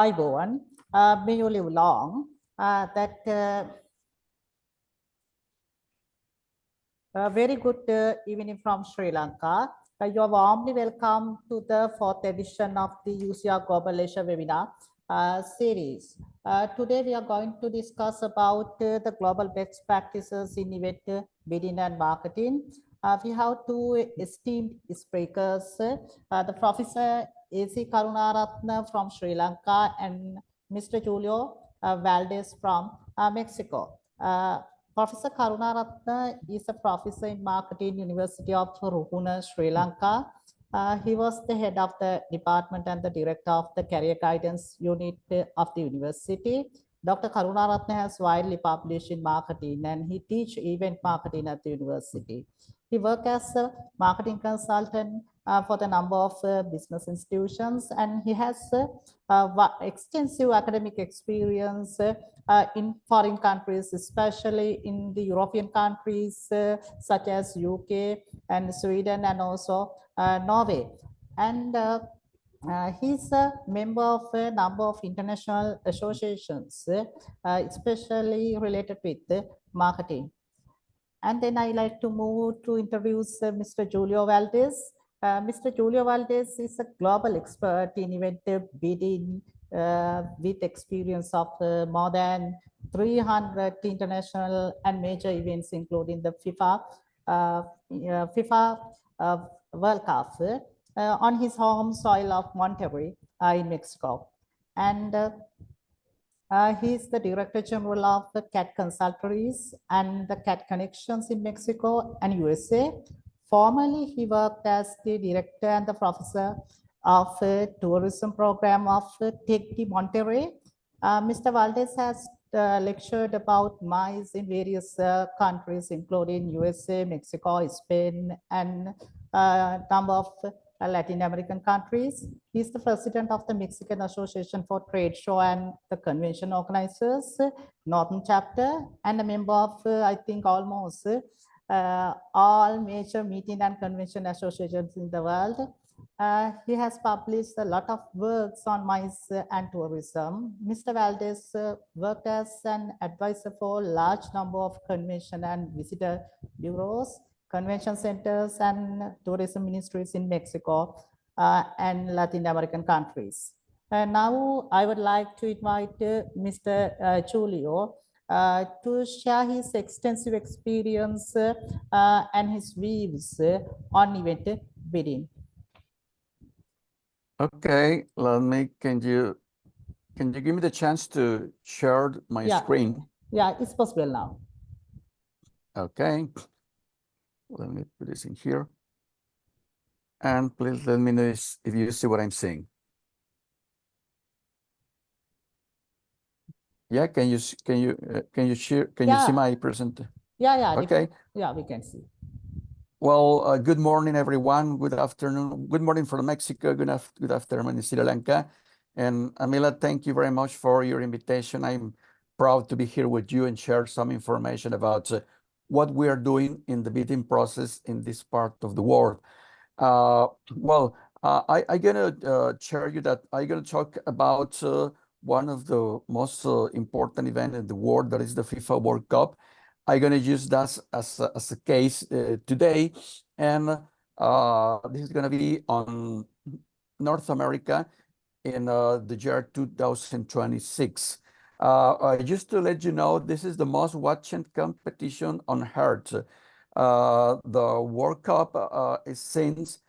Ivan, may you live long. Very good evening from Sri Lanka. You are warmly welcome to the 4th edition of the UCR Global Asia webinar series. Today we are going to discuss about the global best practices in event bidding and marketing. We have two esteemed speakers, the Professor A.C. Karunaratne from Sri Lanka and Mr. Julio Valdes from Mexico. Professor Karunaratne is a professor in marketing, University of Ruhuna, Sri Lanka. He was the head of the department and the director of the career guidance unit of the university. Dr. Karunaratne has widely published in marketing and he teaches event marketing at the university. He worked as a marketing consultant for the number of business institutions, and he has extensive academic experience in foreign countries, especially in the European countries such as UK and Sweden and also Norway. And he's a member of a number of international associations, especially related with marketing. And then I like to move to introduce Mr. Julio Valdes. Mr. Julio Valdes is a global expert in event bidding with experience of more than 300 international and major events, including the FIFA World Cup on his home soil of Monterrey in Mexico. And he is the Director General of the CAT Consultores and the CAT Connections in Mexico and USA. Formerly, he worked as the Director and the Professor of the Tourism Program of Tec de Monterrey. Mr. Valdes has lectured about MICE in various countries, including USA, Mexico, Spain, and a number of Latin American countries. He's the president of the Mexican Association for Trade Show and the Convention Organizers, Northern Chapter, and a member of, I think, almost all major meeting and convention associations in the world. He has published a lot of works on MICE and tourism. Mr. Valdes worked as an advisor for a large number of convention and visitor bureaus, convention centers, and tourism ministries in Mexico and Latin American countries. And now I would like to invite Mr. Julio to share his extensive experience and his views on event bidding. Okay, can you give me the chance to share my screen? Yeah, it's possible now. Okay. Let me put this in here. And please let me know if you see what I'm saying. Yeah, can you share? Can you see my present? Yeah. Okay. Yeah, we can see. Well, good morning, everyone. Good afternoon. Good morning from Mexico. Good afternoon in Sri Lanka. And Amila, thank you very much for your invitation. I'm proud to be here with you and share some information about what we are doing in the bidding process in this part of the world. I'm gonna share you that I'm gonna talk about one of the most important events in the world, that is the FIFA World Cup. I'm gonna use that as a case today, and this is gonna be on North America in the year 2026. Just to let you know, this is the most watched competition on earth. The World Cup seems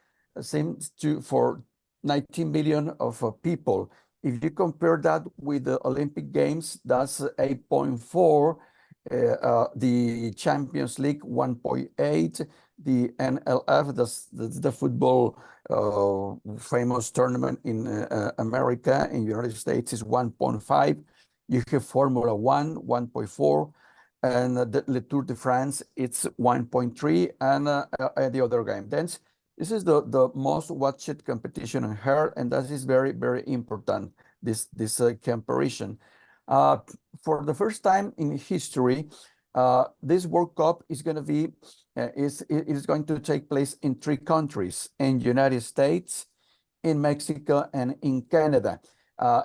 for 19 million of people. If you compare that with the Olympic Games, that's 8.4. The Champions League 1.8. The NLF, that's the football famous tournament in America, in United States, is 1.5. You have Formula 1, 1.4. And the Tour de France, it's 1.3, and the other game. Then this is the most watched competition on earth, and that is very, very important, this comparison. For the first time in history, this World Cup is going to be, it is going to take place in 3 countries, in United States, in Mexico, and in Canada.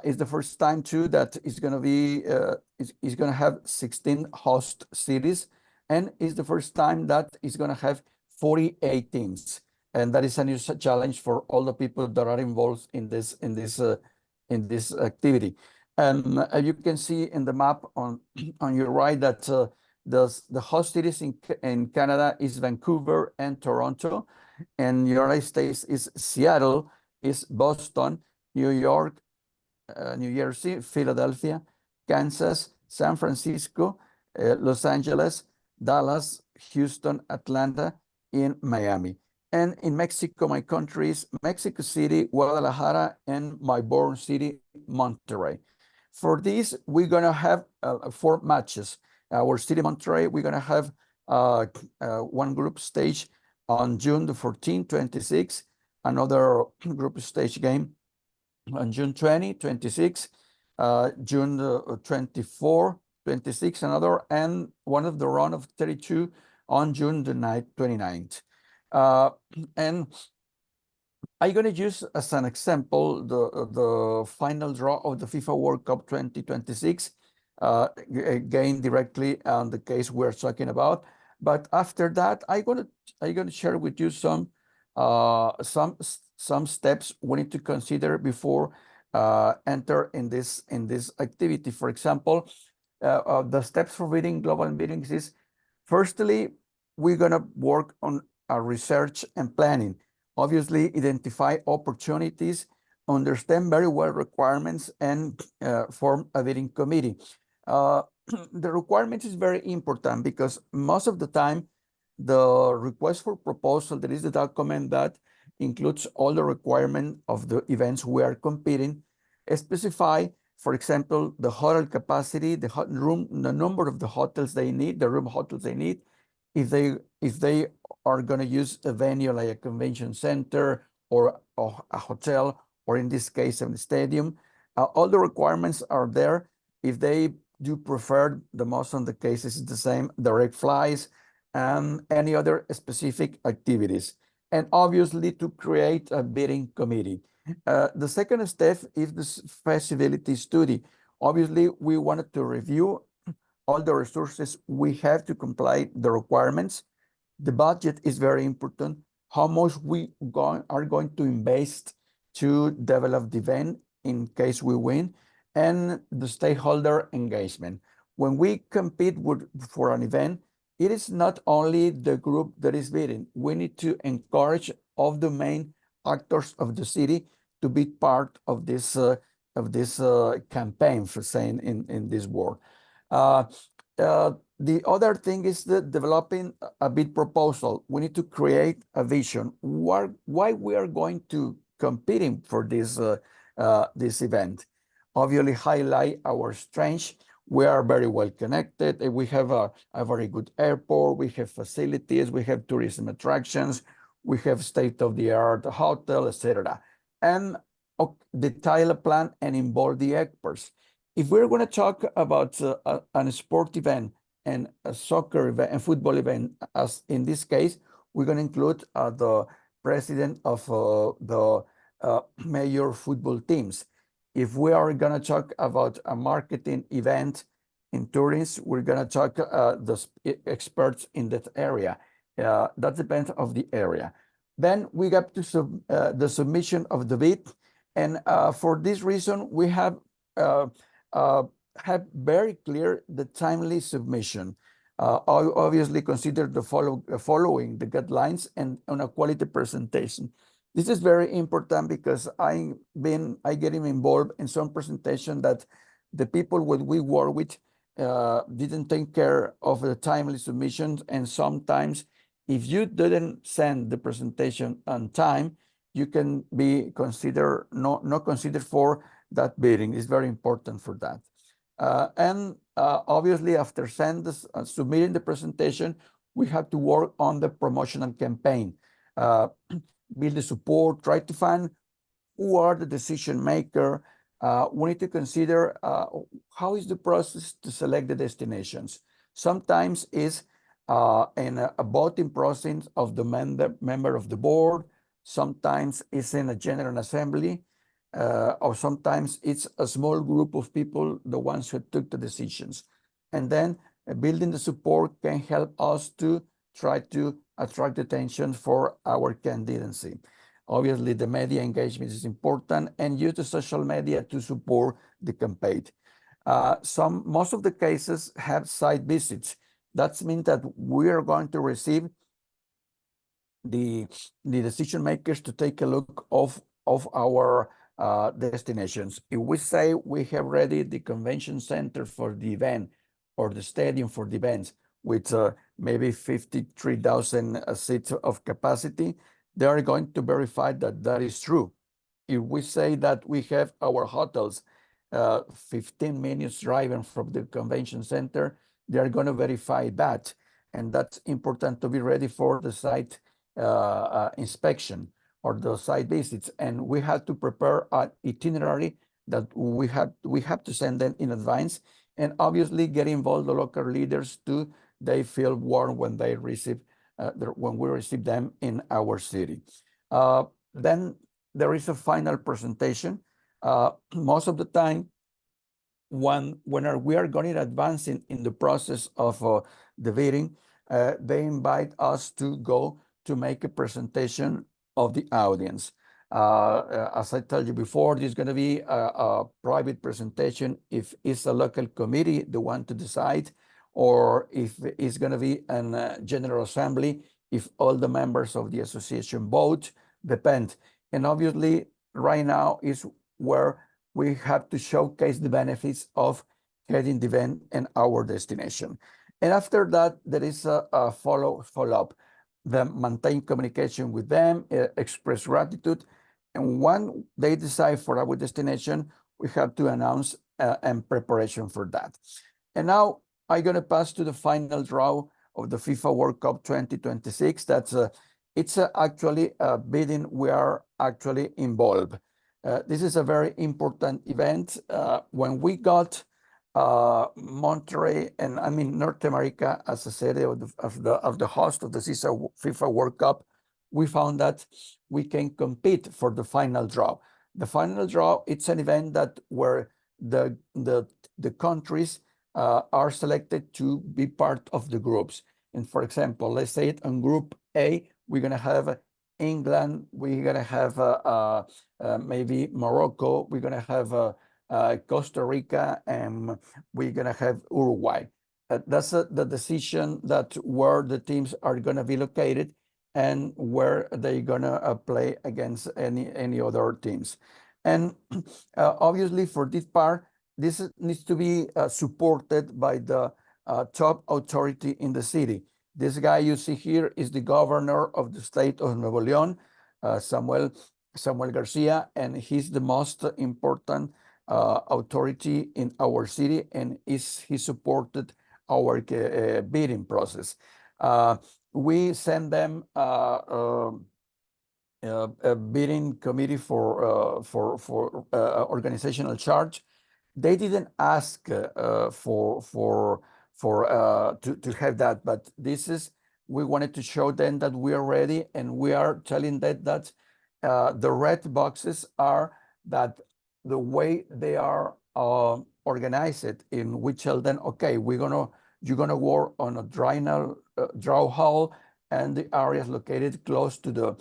It's the first time too that it's going to be it's going to have 16 host cities, and it's the first time that it's going to have 48 teams, and that is a new challenge for all the people that are involved in this activity. And as you can see in the map on your right, that the host cities in Canada is Vancouver and Toronto, and United States is Seattle, is Boston, New York, New Jersey, Philadelphia, Kansas, San Francisco, Los Angeles, Dallas, Houston, Atlanta, and Miami. And in Mexico, my countries, Mexico City, Guadalajara, and my born city, Monterrey. For this, we're gonna have 4 matches. Our city, Monterrey, we're gonna have one group stage on June the 14th, 26, another group stage game on June 20, 26, June 24, 26, another, and one of the round of 32 on June the 29th. And I'm going to use as an example the final draw of the FIFA World Cup 2026, again directly on the case we're talking about. But after that, I'm gonna share with you some steps we need to consider before enter in this activity. For example, the steps for reading global meetings is, firstly, we're gonna work on our research and planning. Obviously, identify opportunities, understand very well requirements, and form a bidding committee. The requirements is very important because most of the time, the request for proposal, there is a document that includes all the requirements of the events we are competing, specify, for example, the hotel capacity, the number of the hotels they need, the room hotels they need, if they are going to use a venue like a convention center or a hotel, or in this case, a stadium. All the requirements are there. If they do prefer, the most of the cases is the same, direct flights and any other specific activities. And obviously to create a bidding committee. The second step is the feasibility study. Obviously, we wanted to review all the resources we have to comply the requirements. The budget is very important. How much we are going to invest to develop the event in case we win, and the stakeholder engagement. When we compete for an event, it is not only the group that is bidding. We need to encourage all the main actors of the city to be part of this campaign, for saying in this word. The other thing is developing a bid proposal. We need to create a vision. Why we are going to competing for this event. Obviously, highlight our strengths. We are very well connected. We have a very good airport. We have facilities. We have tourism attractions. We have state-of-the-art hotel, etc. And detail a plan and involve the experts. If we're going to talk about a sport event and a soccer event and football event, as in this case, we're going to include the president of the major football teams. If we are going to talk about a marketing event in tourism, we're going to talk the experts in that area. That depends on the area. Then we got to the submission of the bid. And for this reason, we have very clear the timely submission. Obviously consider the following the guidelines and on a quality presentation. This is very important because I getting involved in some presentation that the people we work with didn't take care of the timely submissions, and sometimes if you didn't send the presentation on time, you can be considered not considered for that bidding. Is very important for that. Obviously, after submitting the presentation, we have to work on the promotional campaign, build the support, try to find who are the decision maker. We need to consider how is the process to select the destinations. Sometimes is in a voting process of the member of the board. Sometimes it's in a general assembly. or sometimes it's a small group of people, the ones who took the decisions. And then building the support can help us to try to attract attention for our candidacy. Obviously, the media engagement is important, and use the social media to support the campaign. Most of the cases have site visits. That means that we are going to receive the decision makers to take a look of our destinations. If we say we have ready the convention center for the event or the stadium for the events with maybe 53,000 seats of capacity, they are going to verify that that is true. If we say that we have our hotels 15 minutes driving from the convention center, they are going to verify that. And that's important to be ready for the site inspection or the site visits. And we have to prepare an itinerary that we have to send them in advance, and obviously get involved the local leaders too. They feel warm when they receive when we receive them in our city. Then there is a final presentation. Most of the time, when we are going in advance in the process of the bidding, they invite us to go to make a presentation of the audience. As I told you before, this is going to be a private presentation if it's a local committee the one to decide, or if it's going to be a general assembly, if all the members of the association vote, depend. And obviously, right now is where we have to showcase the benefits of heading the event and our destination. And after that, there is a follow-up. Then maintain communication with them, express gratitude. And when they decide for our destination, we have to announce and preparation for that. And now I'm going to pass to the final draw of the FIFA World Cup 2026. That's it's actually a bidding we are actually involved. This is a very important event. When we got Monterrey and North America as a city of the host of the FIFA World Cup, we found that we can compete for the final draw. The final draw, it's an event that where the countries are selected to be part of the groups. And for example, let's say it on Group A, we're gonna have England, we're gonna have maybe Morocco, we're gonna have Costa Rica, and we're gonna have Uruguay. That's the decision that where the teams are gonna be located and where they're gonna play against any other teams. And obviously for this part, this needs to be supported by the top authority in the city. This guy you see here is the governor of the state of Nuevo León, Samuel Garcia, and he's the most important authority in our city, and he supported our bidding process. We send them a bidding committee for organizational charge. They didn't ask to have that, but we wanted to show them that we are ready, and we are telling them that the red boxes are that the way they are organized, in we tell them, okay, you're gonna work on a draw hall, and the areas located close to the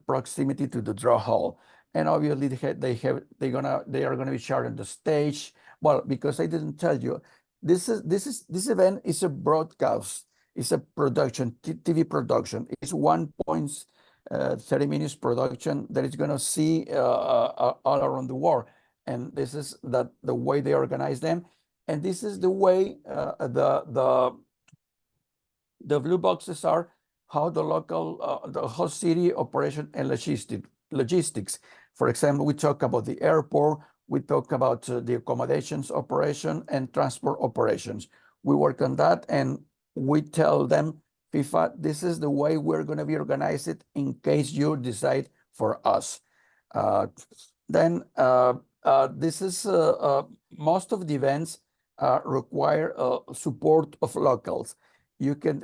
proximity to the draw hall. And obviously they are gonna be sharing the stage. Well, because I didn't tell you, this event is a broadcast, it's a production, TV production. It's 1.30 minutes production that is gonna see all around the world. And this is the way they organize them. And this is the way the blue boxes are how the local, the host city operation and logistics. For example, we talk about the airport, we talk about the accommodations operation and transport operations. We work on that, and we tell them, FIFA, this is the way we're going to be organized in case you decide for us. This is most of the events require support of locals. You can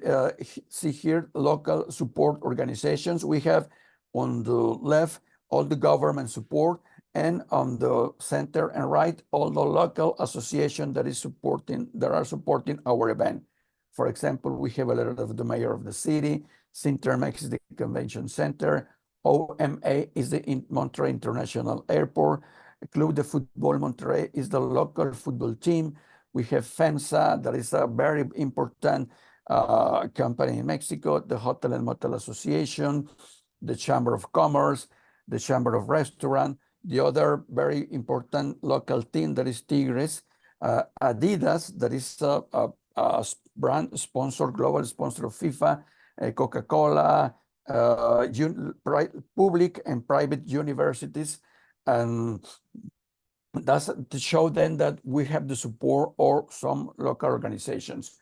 see here local support organizations. We have on the left all the government support, and on the center and right, all the local association that are supporting our event. For example, we have a letter of the mayor of the city, Cintermex is the convention center, OMA is the Monterrey International Airport, Club de Football Monterrey is the local football team. We have FEMSA, that is a very important company in Mexico, the Hotel and Motel Association, the Chamber of Commerce, the Chamber of Restaurant, the other very important local team that is Tigres, Adidas, that is a brand sponsor, global sponsor of FIFA, Coca-Cola, public and private universities, and that's to show then that we have the support of some local organizations.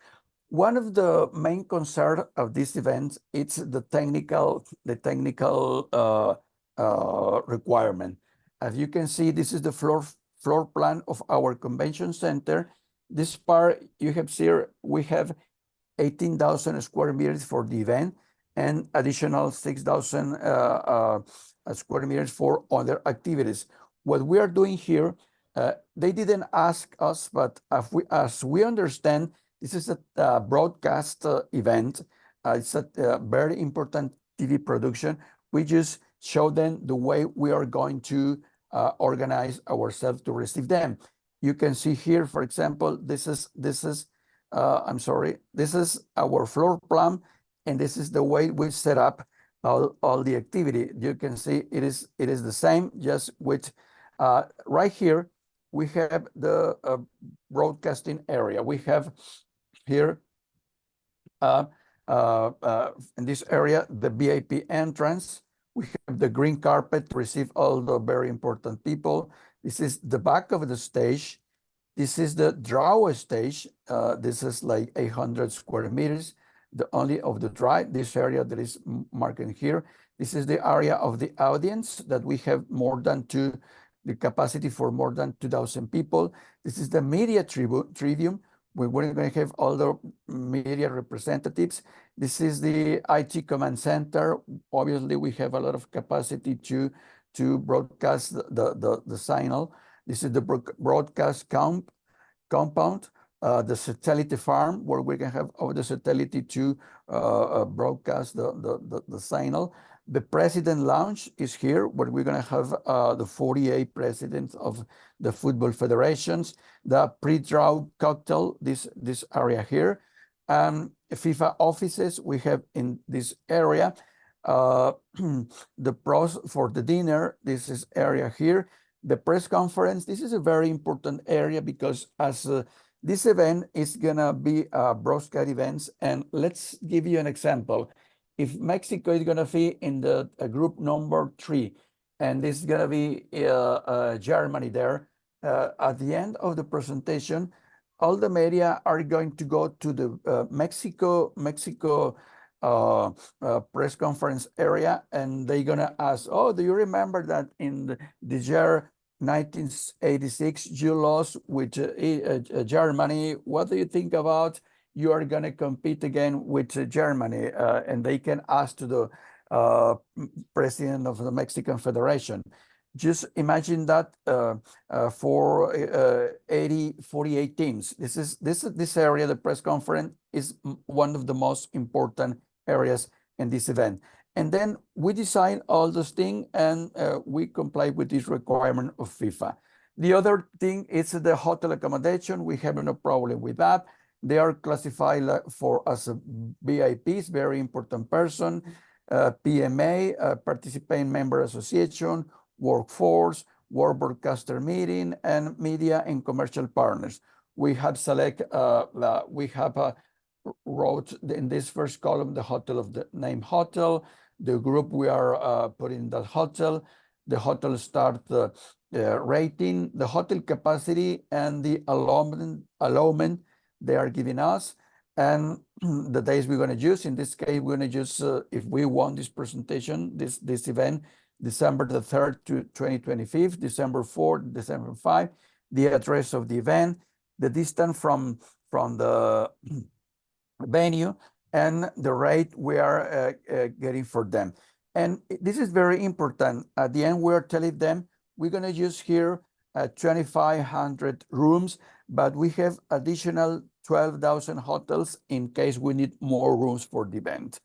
One of the main concerns of this event is the technical requirement. As you can see, this is the floor plan of our convention center. This part you have here, we have 18,000 square meters for the event and additional 6,000 square meters for other activities. What we are doing here, they didn't ask us, but as we understand, this is a broadcast event. It's a very important TV production. We just show them the way we are going to organize ourselves to receive them. You can see here, for example, this is our floor plan, and this is the way we set up all the activity. You can see it is the same, just with right here we have the broadcasting area. We have here in this area the VIP entrance. We have the green carpet to receive all the very important people. This is the back of the stage. This is the draw stage. This is like 800 square meters. The only of the dry, this area that is marked in here. This is the area of the audience that we have the capacity for more than 2,000 people. This is the media trivium. We're going to have all the media representatives. This is the IT command center. Obviously, we have a lot of capacity to broadcast the signal. This is the broadcast compound, the satellite farm, where we can have all the satellite to broadcast the signal. The president lounge is here, where we're going to have the 48 presidents of the football federations. The pre-draw cocktail, this area here. FIFA offices we have in this area. The pros for the dinner, this is area here. The press conference, this is a very important area because as this event is gonna be broadcast events, and let's give you an example. If Mexico is gonna be in the group number 3, and this is gonna be Germany there, at the end of the presentation, all the media are going to go to the Mexico press conference area, and they're gonna ask, oh, do you remember that in the year 1986 you lost with Germany? What do you think about you are gonna compete again with Germany? And they can ask to the president of the Mexican Federation. Just imagine that for 48 teams. This area, the press conference, is one of the most important areas in this event. And then we design all those things, and we comply with this requirement of FIFA. The other thing is the hotel accommodation. We have no problem with that. They are classified as VIPs, very important person, PMA, Participating Member Association, Workforce, World Broadcaster Meeting, and Media and Commercial Partners. We have wrote in this first column the hotel of the name hotel, the group we are putting that hotel, the hotel start rating, the hotel capacity, and the allowment they are giving us, and the days we're going to use. In this case, we're going to use, if we want this presentation, this event, December the 3rd to 2025, December 4th, December 5, the address of the event, the distance from the venue, and the rate we are getting for them. And this is very important. At the end, we are telling them we're going to use here 2,500 rooms, but we have additional 12,000 hotels in case we need more rooms for the event.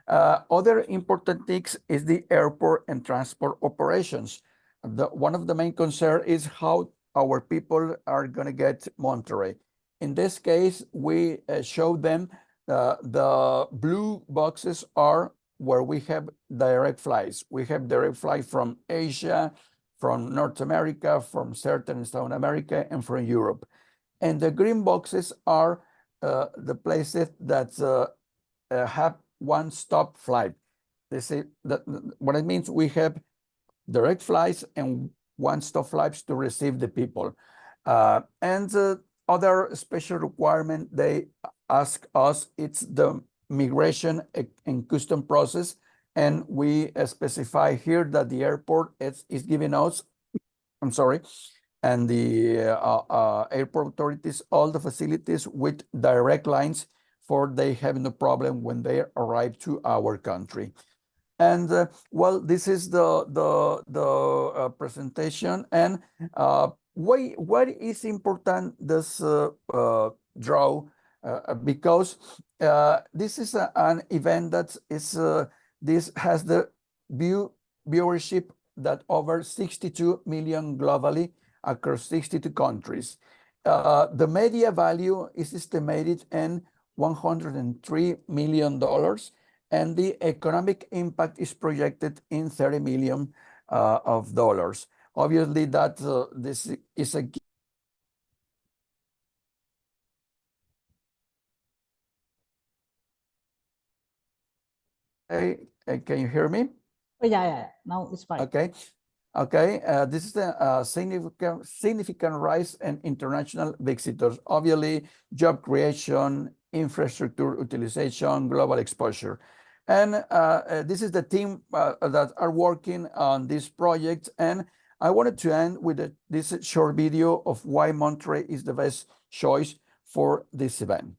Other important things is the airport and transport operations. One of the main concern is how our people are going to get Monterrey. In this case, we show them the blue boxes are where we have direct flights. We have direct flights from Asia, from North America, from certain South America, and from Europe. And the green boxes are the places that have one-stop flight. They say that what it means, we have direct flights and one-stop flights to receive the people. And other special requirement they ask us, it's the migration and custom process. And we specify here that the airport is giving us, I'm sorry, and the airport authorities, all the facilities with direct lines for they have no problem when they arrive to our country. And well, this is the presentation. And what is important this draw because this is an event that is this has the viewership that over 62 million globally across 62 countries. The media value is estimated in $103 million, and the economic impact is projected in $30 million of dollars. Obviously, that this is a can you hear me? Oh, yeah. Now it's fine. Okay. Okay, this is a significant rise in international visitors. Obviously, job creation, infrastructure utilization, global exposure. And this is the team that are working on this project. And I wanted to end with this short video of why Monterrey is the best choice for this event.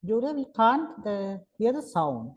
Julia, we can't hear the sound.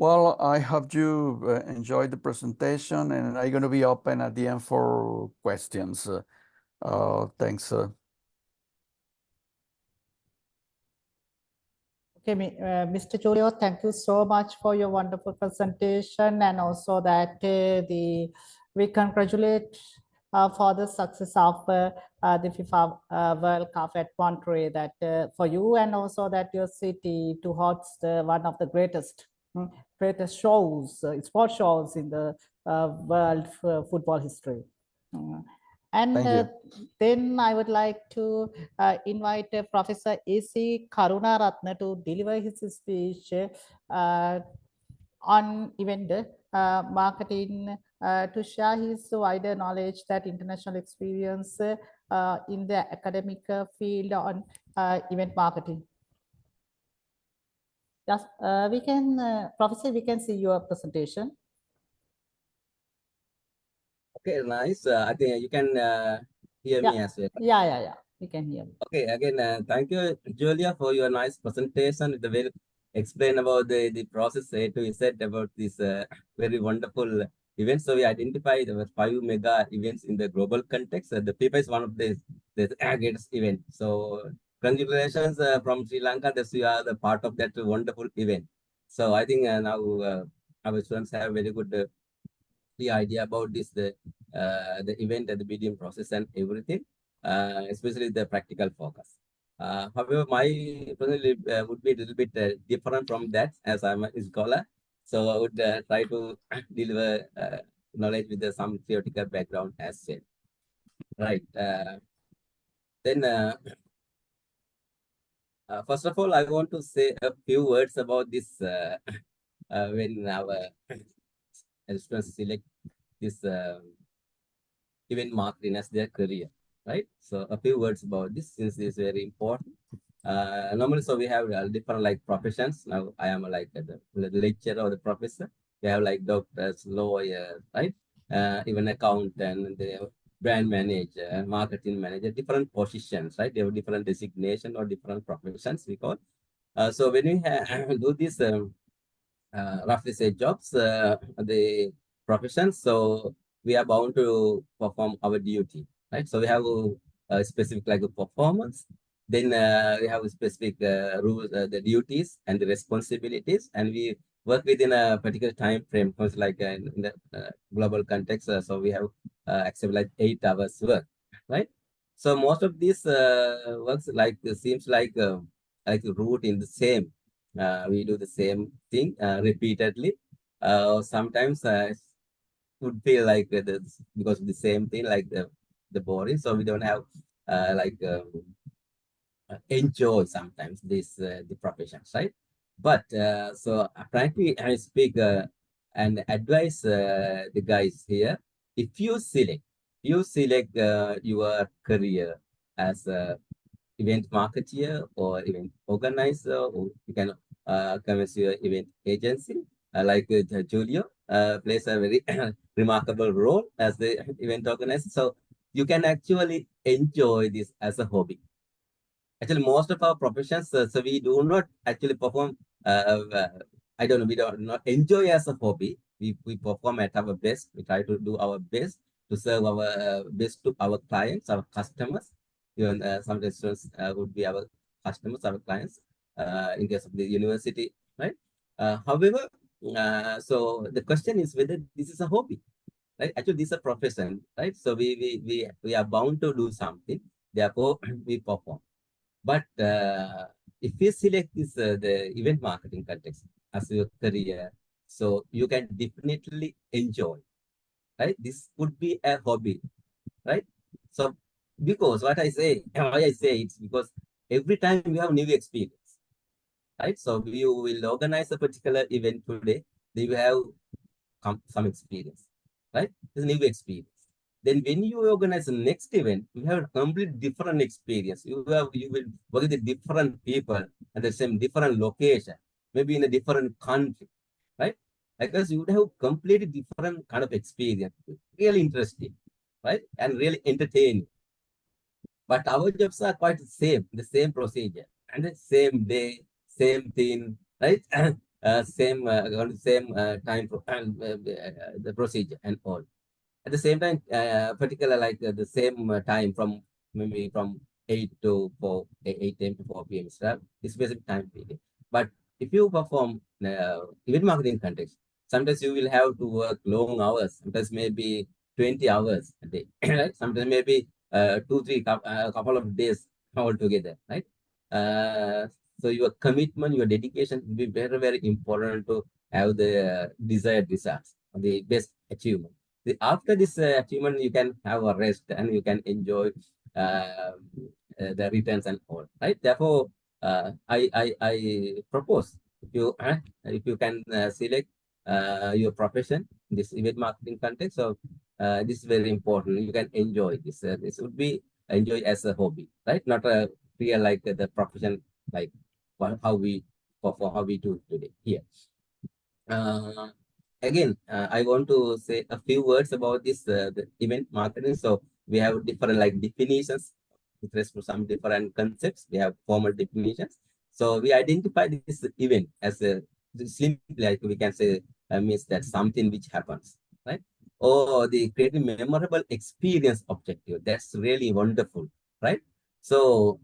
Well, I hope you enjoyed the presentation, and I'm going to be open at the end for questions. Thanks. Okay, Mr. Julio, thank you so much for your wonderful presentation, and also that we congratulate for the success of the FIFA World Cup at Monterrey, that for you and also that your city to host one of the greatest shows, sport shows in the world football history. And then I would like to invite Professor A.C. Karunaratne to deliver his speech on event marketing to share his wider knowledge that international experience in the academic field on event marketing. Yes, we can, Professor, we can see your presentation. Okay, nice. I think you can hear Yeah. me as well? Yeah. We can hear. Okay, again, thank you, Julia, for your nice presentation. The way explain about the process A to Z about this very wonderful event. So we identified the 5 mega events in the global context. The FIFA is one of the greatest event. So congratulations from Sri Lanka that you are the part of that wonderful event. So I think now our students have very good the idea about this the event and the bidding process and everything, especially the practical focus. However, my personally would be a little bit different from that as I'm a scholar. So I would try to deliver knowledge with some theoretical background as well. Right. Then, first of all, I want to say a few words about this when our students select this event marketing as their career, right? So a few words about this since this is very important. Normally, so we have different like professions. Now I am like the lecturer or the professor. We have like doctors, lawyers, right? Even accountant, the brand manager, marketing manager, different positions, right? They have different designation or different professions we call. So when we do this roughly say jobs, the professions. So we are bound to perform our duty, right? So we have a specific like a performance. Then we have a specific rules, the duties and the responsibilities, and we work within a particular time frame. Because like in the global context, so we have accept like 8 hours work, right? So most of these works like seems like root in the same we do the same thing repeatedly. Sometimes would feel like because of the same thing, like the boring. So we don't have enjoy sometimes this the professions, right? But so frankly, I speak and advise the guys here. If you select your career as a event marketeer or event organizer, or you can come as your event agency, like Julio plays a very remarkable role as the event organizer. So you can actually enjoy this as a hobby. Actually, most of our professions, so we do not actually perform. I don't know. We don't not enjoy as a hobby. We perform at our best. We try to do our best to serve our best to our clients, our customers. Even some restaurants would be our customers, our clients. In case of the university, right? However, so the question is whether this is a hobby, right? Actually, this is a profession, right? So we are bound to do something. Therefore, we perform. But if you select this the event marketing context as your career, so you can definitely enjoy, right? This could be a hobby, right? So because what I say, why I say it's because every time you have new experience, right? So you will organize a particular event today, then you have some experience, right? It's a new experience. Then when you organize the next event, you have a complete different experience. You will work with different people at the same different location, maybe in a different country, right? Because you would have completely different kind of experience, really interesting, right? And really entertaining. But our jobs are quite the same procedure, and the same day, same thing, right? Same time, the procedure and all. At the same time, particular like the same time from maybe from 8 to 4, 8 a.m. to 4 p.m. Right? It's specific time period. But if you perform event marketing context, sometimes you will have to work long hours. Sometimes maybe 20 hours a day, right? Sometimes maybe couple of days altogether, right? So your commitment, your dedication will be very, very important to have the desired results, the best achievement. After this achievement, you can have a rest and you can enjoy the returns and all, right? Therefore, I propose if you can select your profession, this event marketing context. So this is very important. You can enjoy this. This would be enjoy as a hobby, right? Not a real like the profession like how we perform, how we do today here. Again, I want to say a few words about this the event marketing. So we have different like definitions with respect to some different concepts. We have formal definitions. So we identify this event as a simply like we can say means that something which happens, right? Or the creating memorable experience objective. That's really wonderful, right? So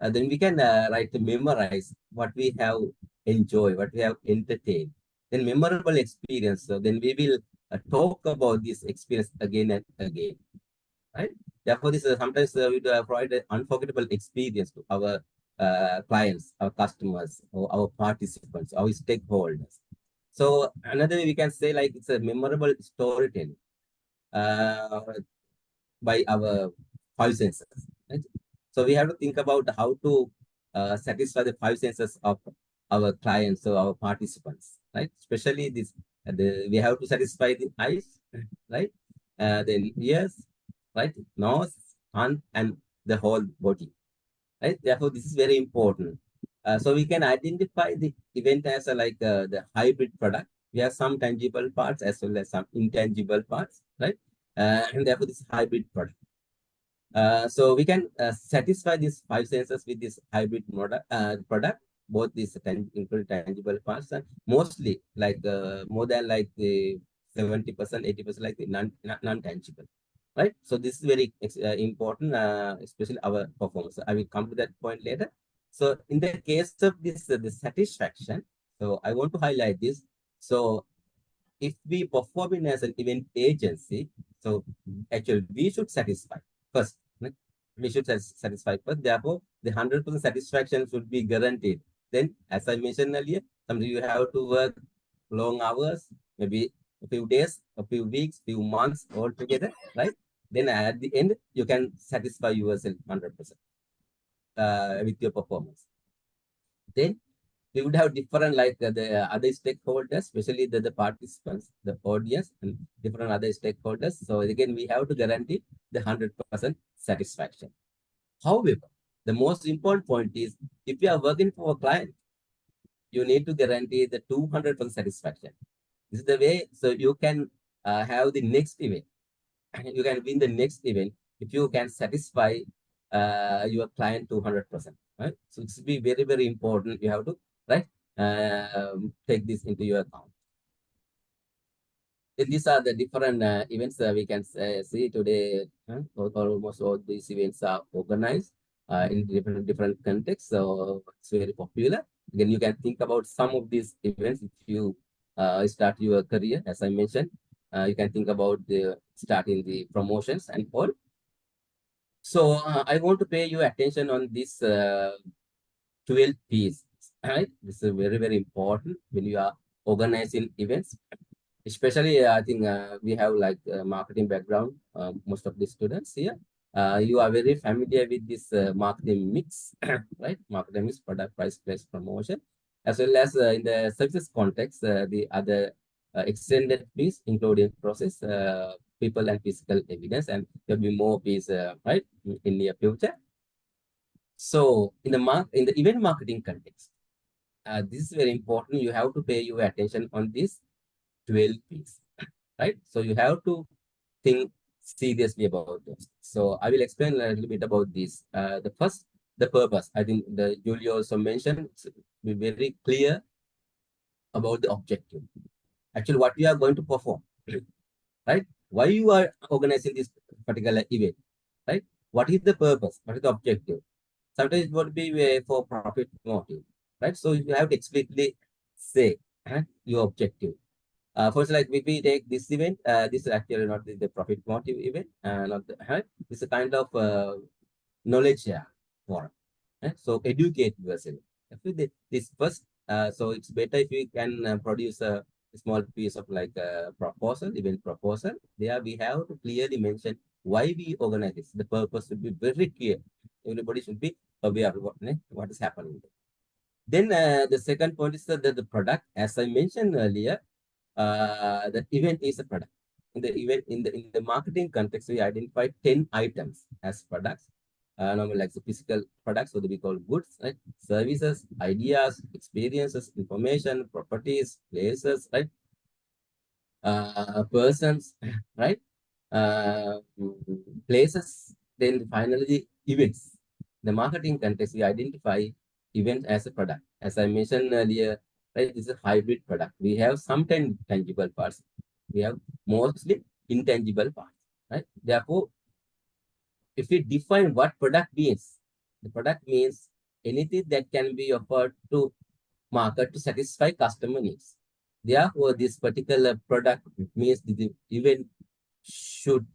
then we can write to memorize what we have enjoyed, what we have entertained. Then memorable experience. So then we will talk about this experience again and again, right? Therefore, this sometimes we do provide an unforgettable experience to our clients, our customers, or our participants, our stakeholders. So another way we can say like it's a memorable storytelling uh, by our five senses. Right? So we have to think about how to satisfy the five senses of our clients or our participants, right? Especially this, we have to satisfy the eyes, right? Then ears, right? Nose, tongue, and the whole body, right? Therefore, this is very important. So we can identify the event as a, like the hybrid product. We have some tangible parts as well as some intangible parts, right? And therefore, this hybrid product. So we can satisfy these five senses with this hybrid product, both these include tangible parts and mostly like more than like the 70%, 80% like the non-tangible, right? So this is very important, especially our performance. I will come to that point later. So in the case of this, the satisfaction, so I want to highlight this. So if we perform in as an event agency, so actually we should satisfy first. We should satisfy first. Therefore, the 100% satisfaction should be guaranteed. Then, as I mentioned earlier, sometimes you have to work long hours, maybe a few days, a few weeks, few months all together, right? Then at the end, you can satisfy yourself 100% with your performance. Then we would have different like the other stakeholders, especially the participants, the audience, and different other stakeholders. So again, we have to guarantee the 100% satisfaction. However, the most important point is if you are working for a client, you need to guarantee the 200% satisfaction. This is the way, so you can have the next event. You can win the next event if you can satisfy your client 200%, right? So it's be very, very important. You have to, right, take this into your account. And these are the different events we can see today. Almost all these events are organized in different contexts. So it's very popular. Again, you can think about some of these events if you start your career. As I mentioned, you can think about the starting the promotions and all. So I want to pay your attention on this 12 P's. Right, this is very, very important when you are organizing events. Especially, I think we have like marketing background, most of the students here. You are very familiar with this marketing mix, right? Marketing mix, product, price, place, promotion, as well as in the services context, the other extended piece, including process, people and physical evidence, and there'll be more piece, right, in the future. So in the event marketing context, this is very important. You have to pay your attention on this 12 P's, right? So you have to think seriously about this. So I will explain a little bit about this. The first, the purpose. I think the Julio also mentioned, be very clear about the objective. Actually, what we are going to perform, right? Why you are organizing this particular event, right? What is the purpose? What is the objective? Sometimes it would be for profit motive, right? So you have to explicitly say your objective. First, like if we take this event, this is actually not the profit motive event, not the, it's a kind of knowledge forum. So educate yourself. This first, so it's better if you can produce a small piece of like a proposal, event proposal. There we have to clearly mention why we organize this. The purpose should be very clear. Everybody should be aware of what is happening. Then the second point is the product. As I mentioned earlier, the event is a product. In the event, in the marketing context, we identify 10 items as products. Normally like the physical products, so we call goods, right? Services, ideas, experiences, information, properties, places, right? Persons, right? places, then finally the events. The marketing context, we identify event as a product. As I mentioned earlier, right, this is a hybrid product. We have some tangible parts. We have mostly intangible parts, right? Therefore, if we define what product means, the product means anything that can be offered to market to satisfy customer needs. Therefore, this particular product means the event should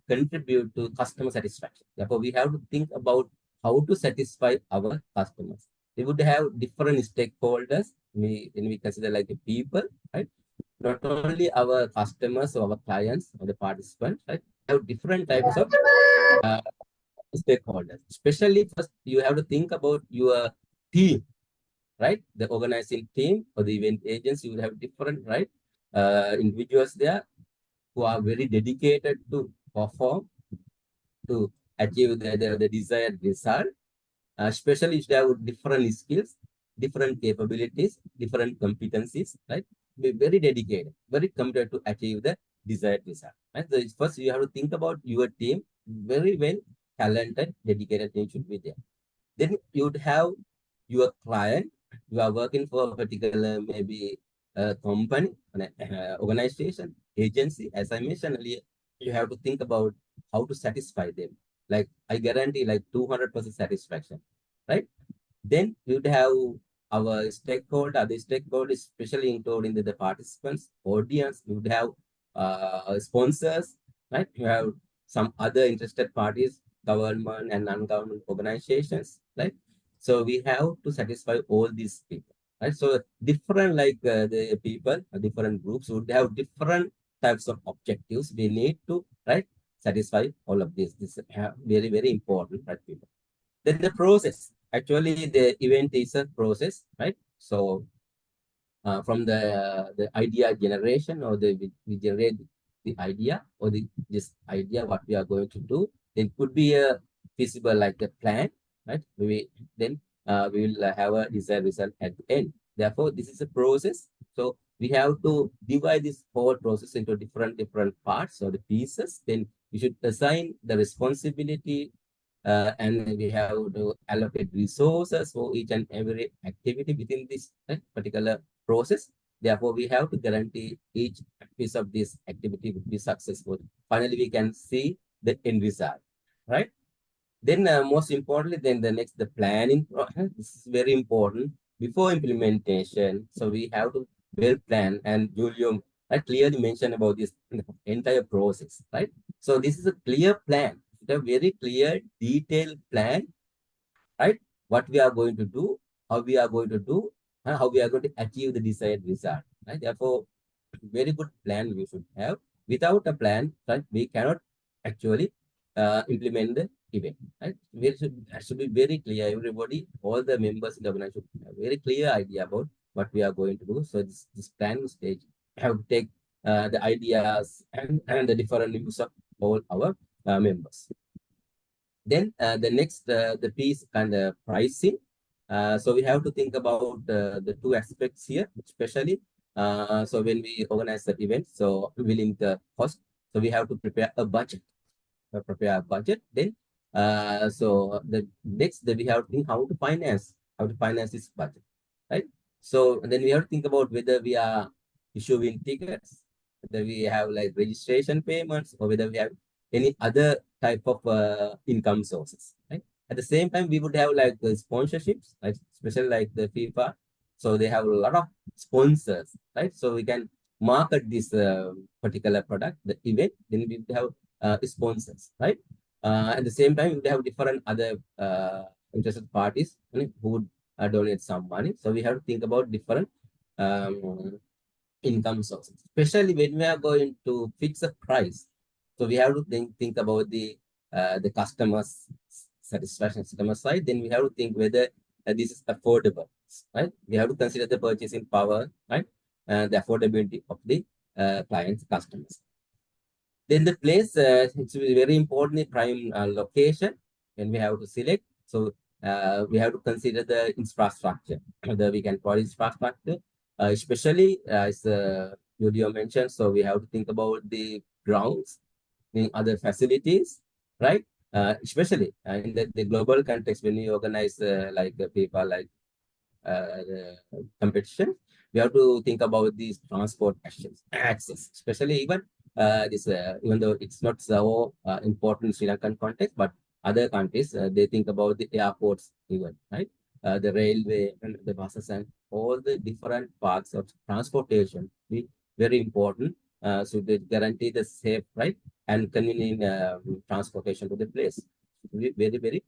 contribute to customer satisfaction. Therefore, we have to think about how to satisfy our customers. We would have different stakeholders. When we consider like the people, right? Not only our customers or our clients or the participants, right? We have different types of uh, stakeholders. Especially first, you have to think about your team, right? The organizing team or the event agents, you will have different, right? Individuals there who are very dedicated to perform, to achieve the desired result, especially if they have different skills, different capabilities, different competencies, right? Be very dedicated, very committed to achieve the desired result. Right? So first, you have to think about your team, very well talented, dedicated team should be there. Then you would have your client. You are working for a particular maybe a company, an organization, agency. As I mentioned earlier, you have to think about how to satisfy them. Like I guarantee like 200% satisfaction, right? Then you'd have our stakeholder, the stakeholders, especially including the participants, audience. You would have sponsors, right? You have some other interested parties, government and non-government organizations, right? So we have to satisfy all these people, right? So different like the people, different groups would have different types of objectives. We need to, right, satisfy all of this. This is very, very important, right, people. Then the process. Actually, the event is a process, right? So from the idea generation or we generate the idea or this idea what we are going to do. It could be a feasible like the plan, right? Then we will have a desired result at the end. Therefore, this is a process. So we have to divide this whole process into different parts or the pieces. Then we should assign the responsibility and we have to allocate resources for each and every activity within this particular process. Therefore, we have to guarantee each piece of this activity would be successful. Finally, we can see the end result, right? Then most importantly, then the planning process. This is very important before implementation. So we have to well plan, and Julio I clearly mentioned about this entire process, right? So this is a clear plan, a very clear, detailed plan, right? What we are going to do, how we are going to do, and how we are going to achieve the desired result, right? Therefore, very good plan we should have. Without a plan, right, we cannot actually implement the event, right? Should be very clear. Everybody, all the members in the organization should have a very clear idea about what we are going to do. So this planning stage have to take the ideas and the different views of all our members. Then the next, the piece and the pricing. So we have to think about the two aspects here, especially. So when we organize the event, so we link the cost. So we have to prepare a budget. Then, so the next, we have to think how to finance this budget, right? So then we have to think about whether we are issuing tickets, whether we have like registration payments, or whether we have any other type of income sources, right? At the same time, we would have like the sponsorships, like especially like the FIFA. So they have a lot of sponsors, right? So we can market this particular product, the event. Then we would have sponsors, right? At the same time, we would have different other interested parties, right, who would donate some money. So we have to think about different income sources, especially when we are going to fix a price. So we have to think about the customer's satisfaction, customer side. Then we have to think whether this is affordable, right? We have to consider the purchasing power, right? The affordability of the clients, customers. Then the place, it's very important, the prime location, when we have to select. So we have to consider the infrastructure, whether we can provide infrastructure, especially as Julio mentioned. So we have to think about the grounds, in other facilities, right? Especially in the global context, when we organize people like competition, we have to think about these transport access, especially even even though it's not so important in Sri Lankan context, but other countries, they think about the airports even, right? The railway and the buses and all the different parts of transportation be very important. So they guarantee the safe, right, and convenient transportation to the place. Very, very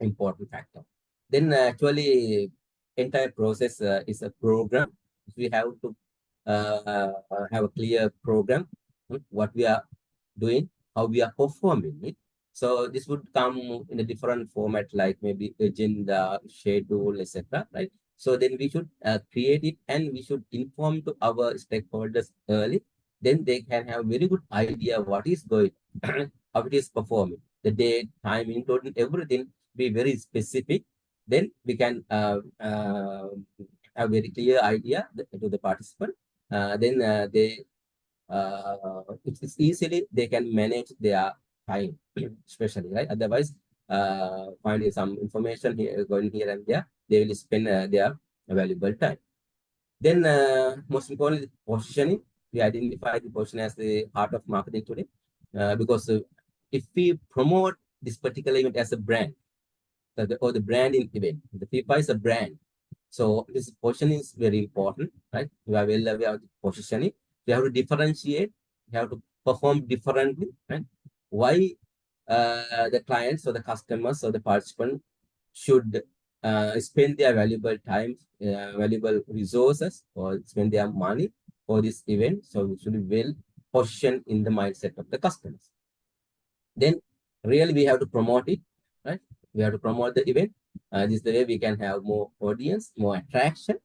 important factor. Then actually entire process is a program. We have to have a clear program, what we are doing, how we are performing it. So this would come in a different format, like maybe agenda, schedule, etc. Right? So then we should create it, and we should inform to our stakeholders early. Then they can have very good idea what is going, how it is performing, the date, time, including everything, be very specific. Then we can have very clear idea to the participant. Then it's easily they can manage their time, especially, right? Otherwise, finding some information here, going here and there, they will spend their valuable time. Then, most importantly, positioning. We identify the position as the heart of marketing today, because if we promote this particular event as a brand, or the branding event, the FIFA is a brand. So this positioning is very important, right? We are well aware of the positioning. We have to differentiate. We have to perform differently, right? Why the clients or the customers or the participant should spend their valuable time, valuable resources, or spend their money for this event. So it should be well positioned in the mindset of the customers. Then really we have to promote it, right? We have to promote the event. This is the way we can have more audience, more attraction.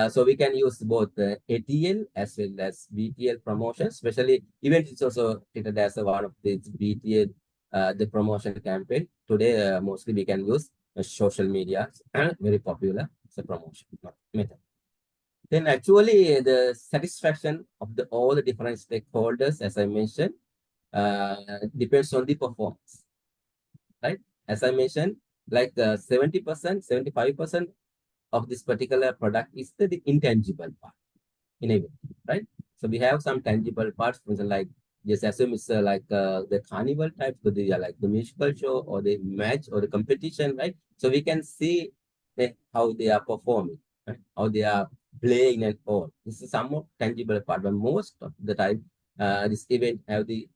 So we can use both the ATL as well as BTL promotion. Especially event is also treated as one of the BTL, the promotion campaign. Today, mostly we can use social media, very popular as a promotion method. Then actually the satisfaction of all the different stakeholders, as I mentioned, depends on the performance, right? As I mentioned, like 70%, 75% of this particular product is the intangible part in a way, right? So we have some tangible parts, for example, like just assume it's the carnival type, so the like the musical show or the match or the competition, right? So we can see how they are performing, right? How they are playing and all. This is somewhat tangible part, but most of the time, this event have the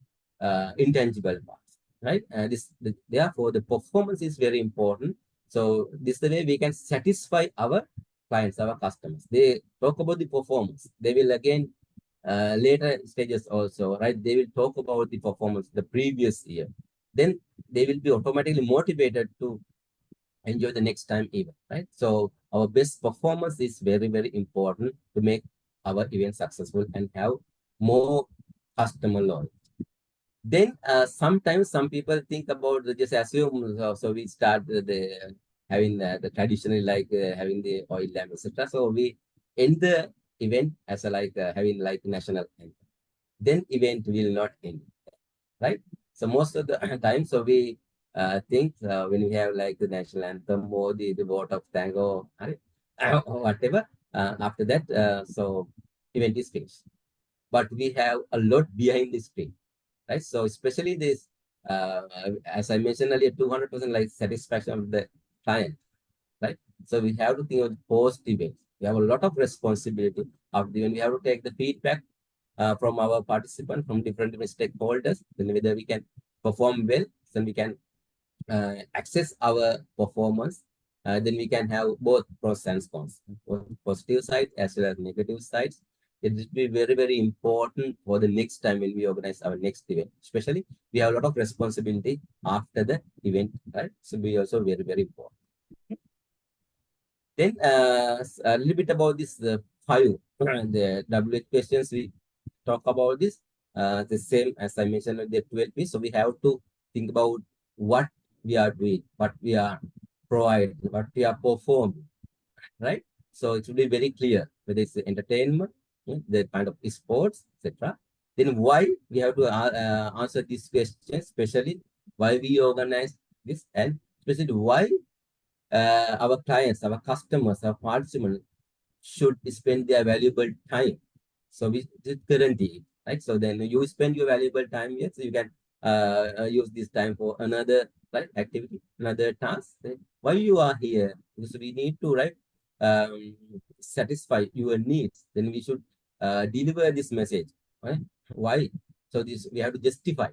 intangible parts, right? Therefore, the performance is very important. So this is the way we can satisfy our clients, our customers. They talk about the performance. They will again later stages also, right? They will talk about the performance the previous year. Then they will be automatically motivated to enjoy the next time event, right? So our best performance is very, very important to make our event successful and have more customer loyalty. Then sometimes some people think about just assume, so we start having the traditionally like having the oil lamp, etc. So we end the event as having like national anthem. Then event will not end, right? So most of the time, so we think when we have like the national anthem or the vote of tango, right? Or whatever, after that, so event is finished. But we have a lot behind the screen, right? So especially this, as I mentioned earlier, 200% like satisfaction of the client, right? So we have to think of post event. We have a lot of responsibility after the event. We have to take the feedback from our participants, from different stakeholders, then whether we can perform well, then we can access our performance. Then we can have both pros and cons, both positive side as well as negative sides. It will be very, very important for the next time when we organize our next event. Especially, we have a lot of responsibility after the event, right? So we also very, very important. Then a little bit about this five, the WH questions we talk about this. The same as I mentioned with the 12P. So we have to think about what we are doing, what we are providing, what we are performing, right? So it should be very clear whether it's entertainment, the kind of sports, etc. Then why we have to answer these questions, especially why we organize this, and especially why our clients, our customers, our participants should spend their valuable time. So we did guarantee, right? So then you spend your valuable time here, so you can use this time for another activity, another task. Right? Why you are here? Because we need to satisfy your needs. Then we should deliver this message, right? Why? So this we have to justify,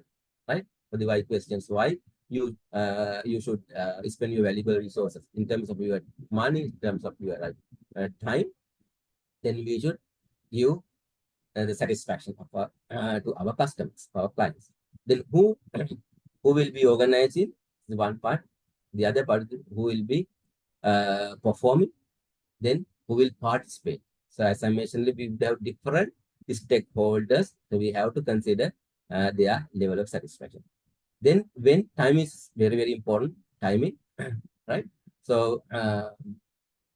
right? For the why questions. Why you should spend your valuable resources in terms of your money, in terms of your time. Then we should give the satisfaction of to our customers, our clients. Then who will be organizing the one part, the other part who will be performing, then who will participate. So as I mentioned, we have different stakeholders, so we have to consider their level of satisfaction. Then when time is very, very important, timing, right? So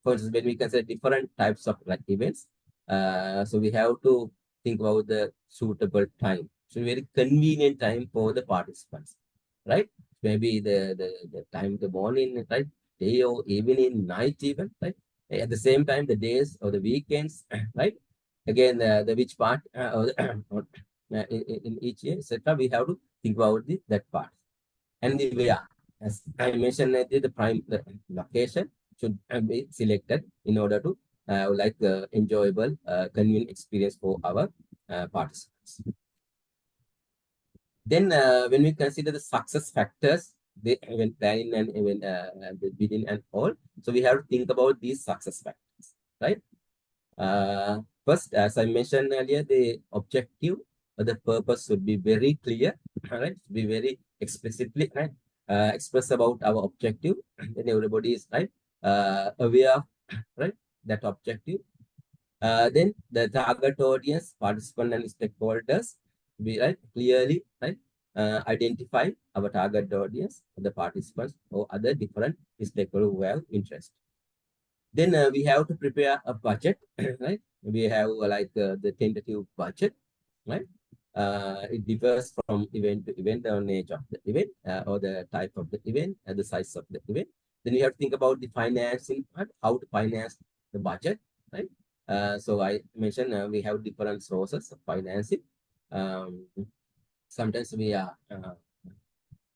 for instance, when we consider different types of events, so we have to think about the suitable time. So very convenient time for the participants, right? Maybe the time, the morning, right? Day or evening, night even, right? At the same time, the days or the weekends, right? Again, the which part in each year, etc. We have to think about that part. And the where, as I mentioned, the location should be selected in order to enjoyable, convenient experience for our participants. Then when we consider the success factors, the event planning and event the bidding and all, so we have to think about these success factors, right? First, as I mentioned earlier, the objective or the purpose should be very clear, right? Be very explicitly express about our objective. Then everybody is aware of that objective. Then the target audience, participant and stakeholders, we clearly identify our target audience, the participants or other different stakeholders who have interest. Then we have to prepare a budget, right? We have the tentative budget, right? It differs from event to event, the nature of the event or the type of the event and the size of the event. Then you have to think about the financing, right? How to finance the budget, right? So I mentioned we have different sources of financing. Sometimes we are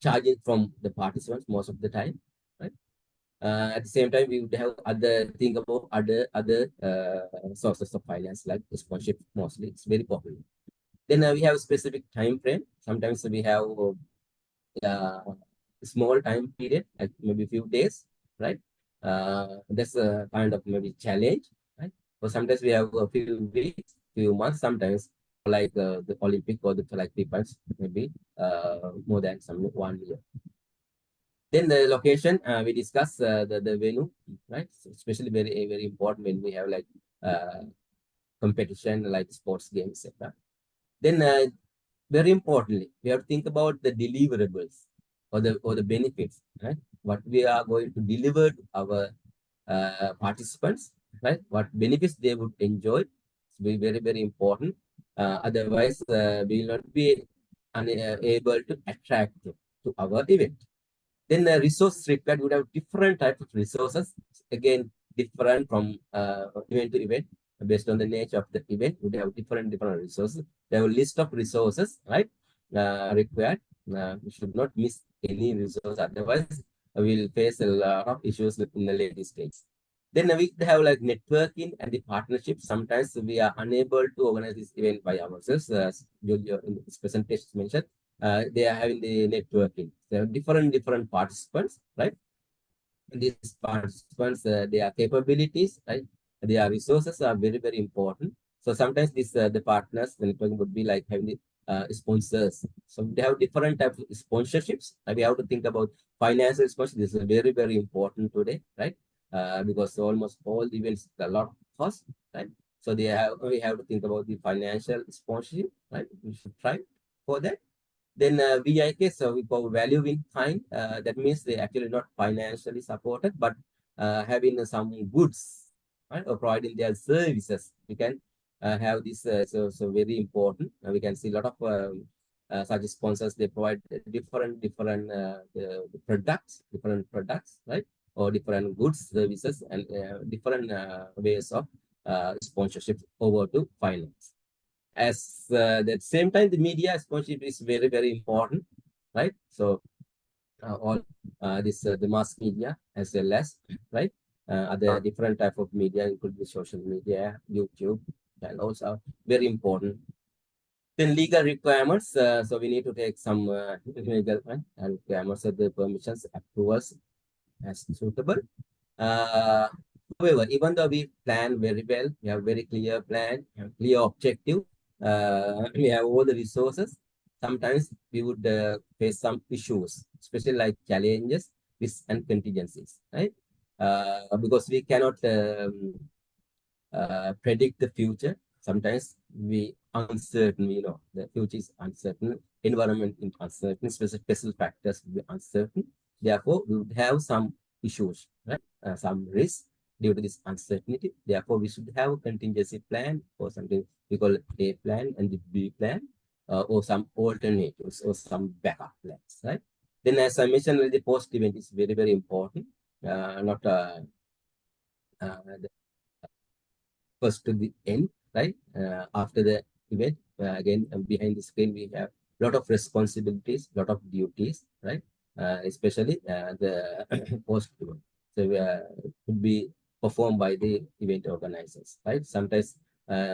charging from the participants most of the time, right? At the same time, we would have think about other sources of finance like sponsorship. Mostly, it's very popular. Then we have a specific time frame. Sometimes we have a small time period, like maybe a few days, right? That's a kind of maybe challenge, right? Or sometimes we have a few weeks, few months. Sometimes the Olympic or the depends, maybe more than 1 year. Then the location, we discuss the venue, right? So especially very important when we have competition like sports games, etc. Then very importantly, we have to think about the deliverables or the benefits, right? What we are going to deliver to our participants, right? What benefits they would enjoy. It's very important. Otherwise, we will not be able to attract them to our event. Then the resource required would have different types of resources. Again, different from event to event. Based on the nature of the event, would have different resources. There are a list of resources, right? Required. We should not miss any resource. Otherwise, we'll face a lot of issues in the later stage. Then we have networking and the partnership. Sometimes we are unable to organize this event by ourselves. As Julio in this presentation mentioned, they are having the networking. There are different participants, right? And these participants, their capabilities, right? Their resources are very important. So sometimes the partners, the networking would be like having the sponsors. So they have different types of sponsorships. We have to think about financial sponsors. This is very important today, right? Because almost all events a lot of cost, right? So we have to think about the financial sponsorship, right? We should try for that. Then VIK, so we call value in kind. That means they actually not financially supported, but having some goods, right, or providing their services. We can have this so very important. We can see a lot of such sponsors. They provide different different products, right, or different goods, services, and different ways of sponsorship over to finance. As at the same time, the media sponsorship is very important, right? So all this the mass media as well as, right, other different type of media, including social media, YouTube, and also very important. Then legal requirements. So we need to take some legal requirements of the permissions, approvals as suitable. However, even though we plan very well, we have very clear plan, clear objective, we have all the resources, sometimes we would face some issues, especially like challenges, risks, and contingencies, right? Because we cannot predict the future. Sometimes we uncertain, the future is uncertain, environment is uncertain, special factors will be uncertain. Therefore, we would have some issues, right? Some risks due to this uncertainty. Therefore, we should have a contingency plan or something we call A plan and the B plan, or some alternatives or some backup plans, right? Then, as I mentioned, the post event is very important. Not the first to the end, right? After the event, again, behind the screen, we have a lot of responsibilities, lot of duties, right? Especially the post event. So could be performed by the event organizers, right? Sometimes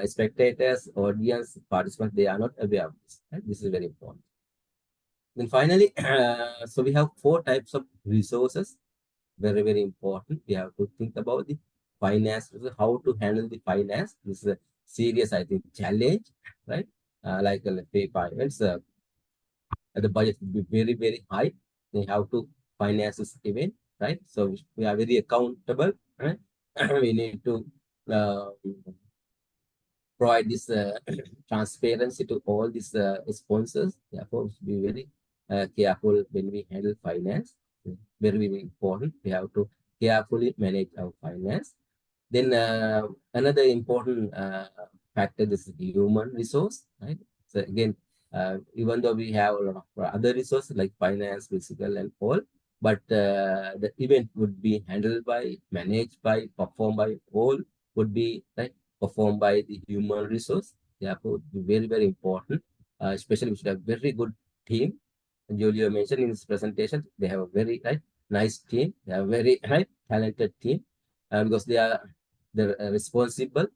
spectators, audience, participants, they are not aware of this, right? This is very important. Then finally, so we have 4 types of resources, very important. We have to think about the finance, how to handle the finance. This is a serious, I think, challenge, right? Like FIFA events, the budget will be very high. They have to finance this event, right? So we are very accountable, right? We need to provide this transparency to all these sponsors. Therefore, we should be very careful when we handle finance. Very important. We have to carefully manage our finance. Then another important factor is human resource, right? So again, even though we have a lot of other resources like finance, physical, and all, but the event would be handled by, managed by, performed by, all would be, right, performed by the human resource. Therefore, very important. Especially, we should have very good team. Julio mentioned in his presentation, they have a very nice team. They have a very talented team, because they are the responsible,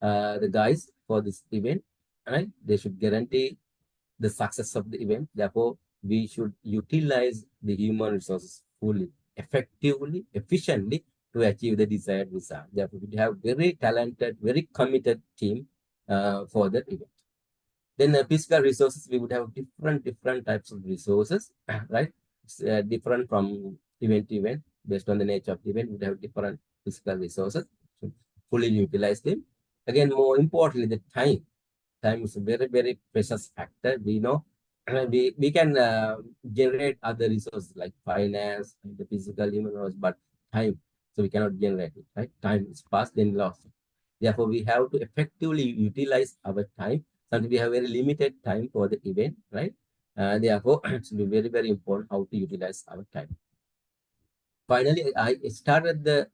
the guys for this event. Right? They should guarantee the success of the event. Therefore, we should utilize the human resources fully, effectively, efficiently to achieve the desired result. Therefore, we have very talented, very committed team for the event. Then physical resources, we would have different types of resources, right? It's different from event to event. Based on the nature of the event, we would have different physical resources. So fully utilize them. Again, more importantly, the time. Time is a very precious factor. We know we can generate other resources like finance, the physical, human resources, but time. So we cannot generate it, right? Time is past, then lost. Therefore, we have to effectively utilize our time. Sometimes we have very limited time for the event, right? Therefore, it's very important how to utilize our time. Finally, I started the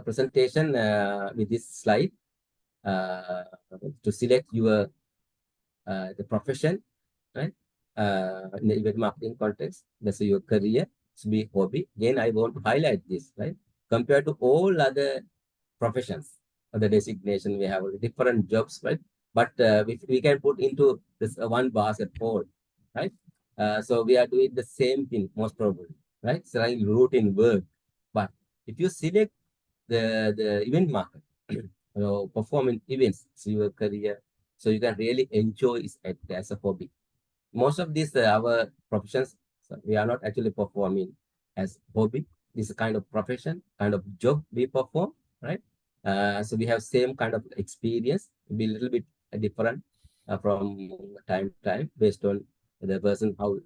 presentation with this slide to select your the profession, right? In the event marketing context, that's your career, to be hobby. Again, I want to highlight this, right? Compared to all other professions, the designation, we have different jobs, right? But we can put into this one basket all, right? So we are doing the same thing, most probably, right? It's like routine work. But if you select the event market, performing events, it's your career, so you can really enjoy it as a hobby. Most of these our professions, so we are not actually performing as hobby. This is kind of profession, kind of job we perform, right? So we have same kind of experience, be a little bit different from time to time based on the person how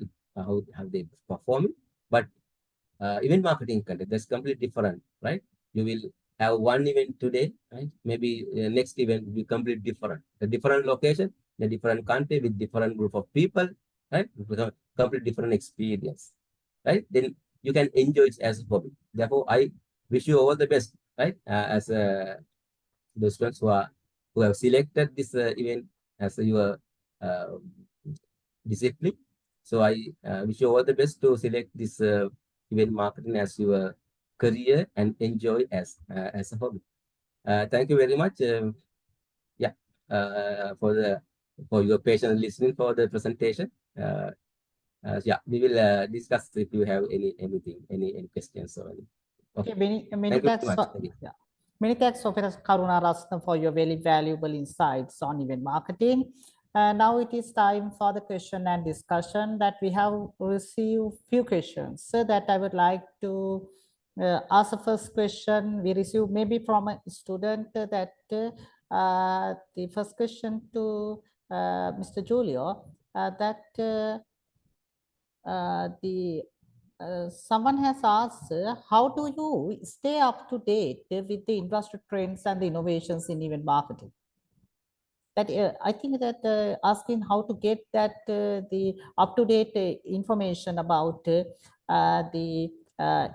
they perform. But event marketing content, that's completely different, right? You will have one event today, right? Maybe next event will be completely different. A different location, a different country with different group of people, right? With a completely different experience, right? Then you can enjoy it as a hobby. Therefore, I wish you all the best, right? As the students who have selected this event as your uh, discipline. So I wish you all the best to select this event marketing as your career and enjoy as a hobby. Thank you very much. Yeah, for your patient listening for the presentation. Yeah, we will discuss if you have any questions or any. Okay, Okay. many Thank you thanks. very much. Thank you. Yeah. Many thanks, Professor Karunaratne, for your very valuable insights on event marketing. Now it is time for the question and discussion that we have received few questions. So that I would like to ask the first question we received maybe from a student that the first question to Mr. Julio that someone has asked, how do you stay up to date with the industry trends and the innovations in event marketing? That I think that asking how to get that the up-to-date information about the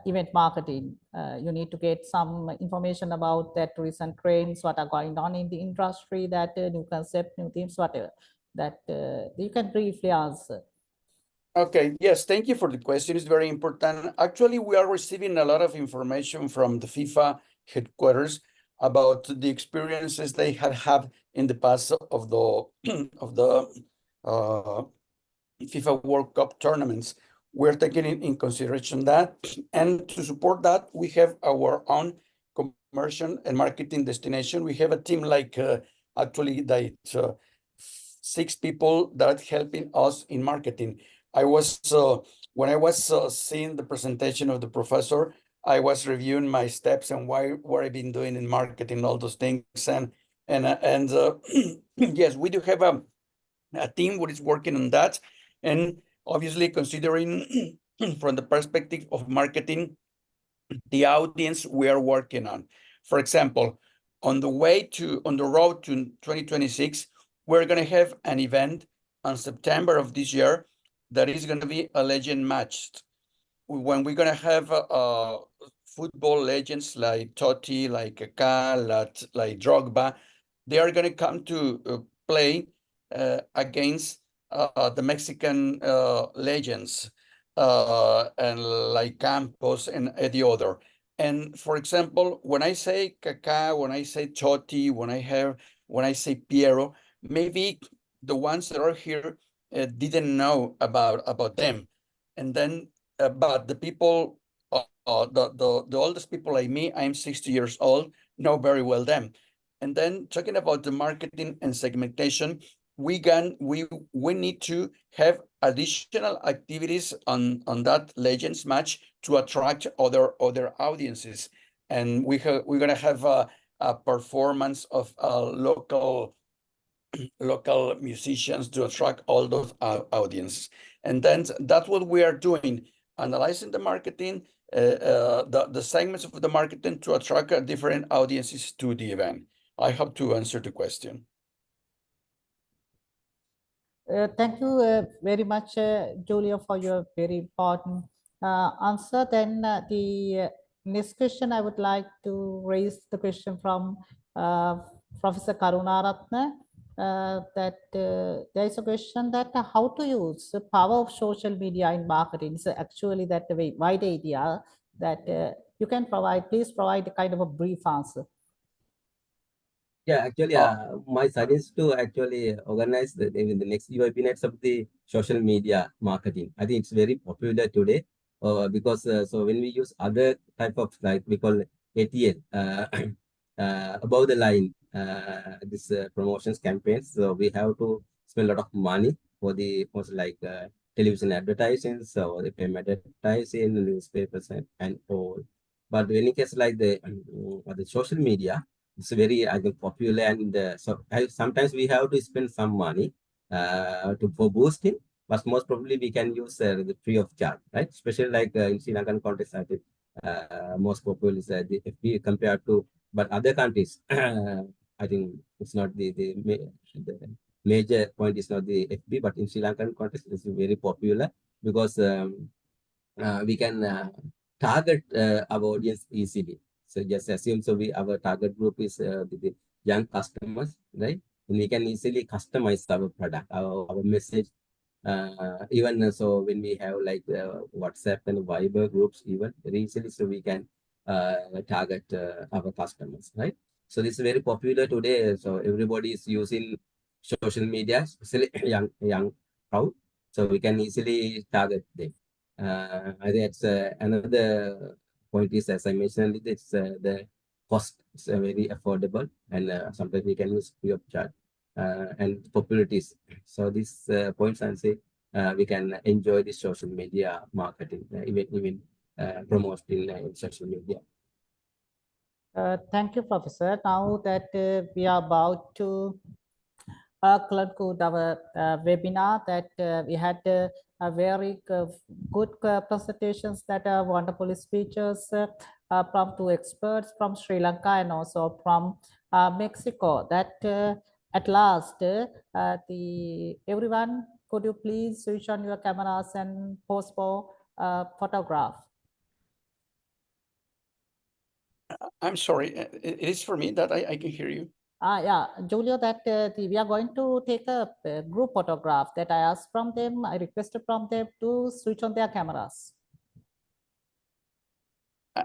event marketing. You need to get some information about that recent trends, what are going on in the industry, that new concept, new themes, whatever. That you can briefly answer. Okay, yes, thank you for the question. It's very important. Actually, we are receiving a lot of information from the FIFA headquarters about the experiences they had in the past of the of the FIFA World Cup tournaments. We're taking in consideration that, and to support that, we have our own commercial and marketing destination. We have a team like actually that 6 people that are helping us in marketing. I was when I was seeing the presentation of the professor, I was reviewing my steps and what I've been doing in marketing, all those things, and yes, we do have a team what is working on that, and obviously considering from the perspective of marketing, the audience we are working on. For example, on the road to 2026, we're going to have an event on September of this year that is going to be a legend match. When we're going to have football legends like Totti, like Kaká, like Drogba, they are going to come to play against the Mexican legends and like Campos and the other. And for example, when I say Kaká, when I say Totti, when I say Piero, maybe the ones that are here didn't know about them, and then but the people, the oldest people like me, I'm 60 years old, know very well them. And then talking about the marketing and segmentation, we need to have additional activities on that legends match to attract other audiences, and we're gonna have a performance of local musicians to attract all those audiences. And then that's what we are doing, analyzing the marketing, the segments of the marketing to attract different audiences to the event. I hope to answer the question. Thank you very much, Julio, for your very important answer. Then the next question, I would like to raise the question from Professor Karunaratne. That there is a question that how to use the power of social media in marketing. So actually that a very wide idea that you can provide. Please provide a kind of a brief answer. Yeah, actually, my suggestion to actually organize the next webinars of the social media marketing. I think it's very popular today because so when we use other type of, like we call ATL, above the line, this promotions campaigns. So we have to spend a lot of money for the like television advertising, so the payment advertising, newspapers and all. But in any case like the social media, it's very, I think, popular, and sometimes we have to spend some money for boosting, but most probably we can use the free of charge, right? Especially like in Sri Lankan context, I think most popular is the FB compared to, but other countries, I think it's not the major point is not the FB, but in Sri Lankan context, it's very popular because we can target our audience easily. So just assume our target group is the young customers, right? And we can easily customize our product, our message. Even so when we have like WhatsApp and Viber groups, even very easily, so we can target our customers, right? So this is very popular today. So everybody is using social media, especially young crowd. So we can easily target them. I think it's another point is, as I mentioned, it's the cost is very affordable, and sometimes we can use free of charge, and popularities. So these points, I say we can enjoy the social media marketing, even promoting in social media. Thank you, Professor. Now that we are about to conclude our webinar, that we had a very good presentations, that are wonderful speeches from two experts from Sri Lanka and also from Mexico. That at last, everyone, could you please switch on your cameras and pose for photograph? I'm sorry, it is for me that I can hear you. Yeah, Julio, that we are going to take a group photograph that I asked from them. I requested from them to switch on their cameras.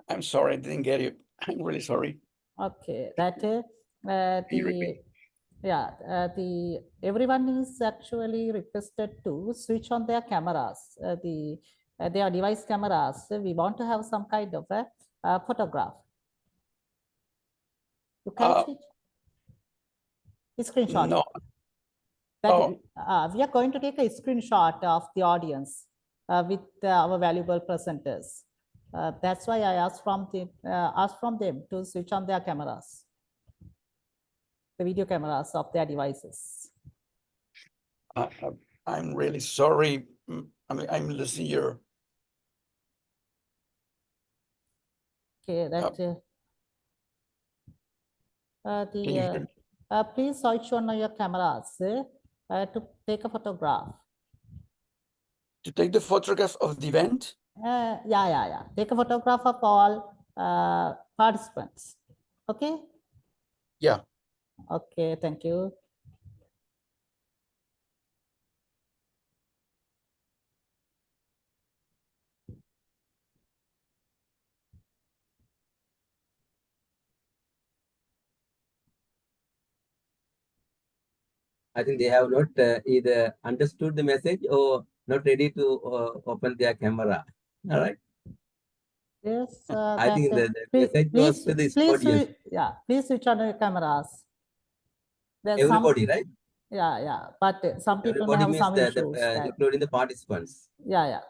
I'm sorry, I didn't get you. I'm really sorry. Okay, that Can you repeat? everyone is actually requested to switch on their cameras, their device cameras. We want to have some kind of a photograph. You can switch. Screenshot. No. That we are going to take a screenshot of the audience with our valuable presenters. That's why I asked from them to switch on their cameras, the video cameras of their devices. I'm really sorry. I'm listening here. Okay, that Can you hear me? please switch on your cameras to take a photograph. To take the photograph of the event? Yeah. Take a photograph of all participants. Okay? Yeah. Okay, thank you. I think they have not either understood the message or not ready to open their camera. All right. Yes, I think the message please, was to this please, audience. please switch on your cameras. There's Everybody, right? Yeah, but some people may Everybody have means some issues. including the participants. Yeah.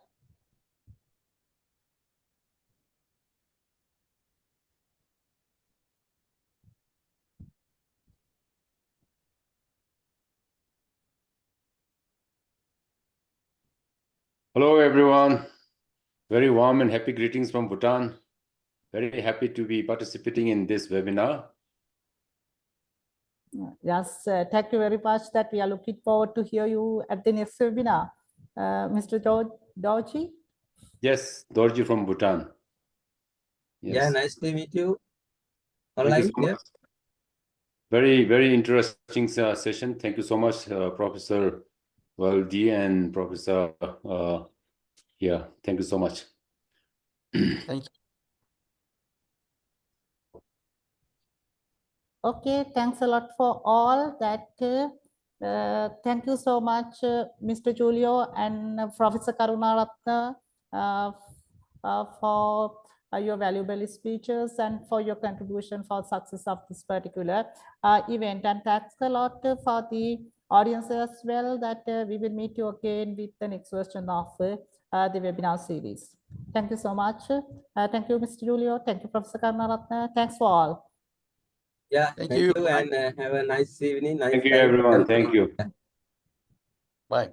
Hello, everyone. Very warm and happy greetings from Bhutan. Very happy to be participating in this webinar. Yes, thank you very much. That we are looking forward to hear you at the next webinar. Mr. Dorji? Yes, Dorji from Bhutan. Yes. Yeah, nice to meet you. Thank you so much. Very, very interesting session. Thank you so much, Professor Valdes and Professor. Thank you so much. Thank you. Okay, thanks a lot for all that. Thank you so much, Mr. Julio and Professor Karunaratne, for your valuable speeches and for your contribution for success of this particular event. And thanks a lot for the audience as well, that we will meet you again with the next version of the webinar series. Thank you so much. Thank you, Mr. Julio. Thank you, Professor Karunaratne. Thanks for all. Yeah, thank you. And have a nice evening. Thank you, everyone. Thank you. Bye.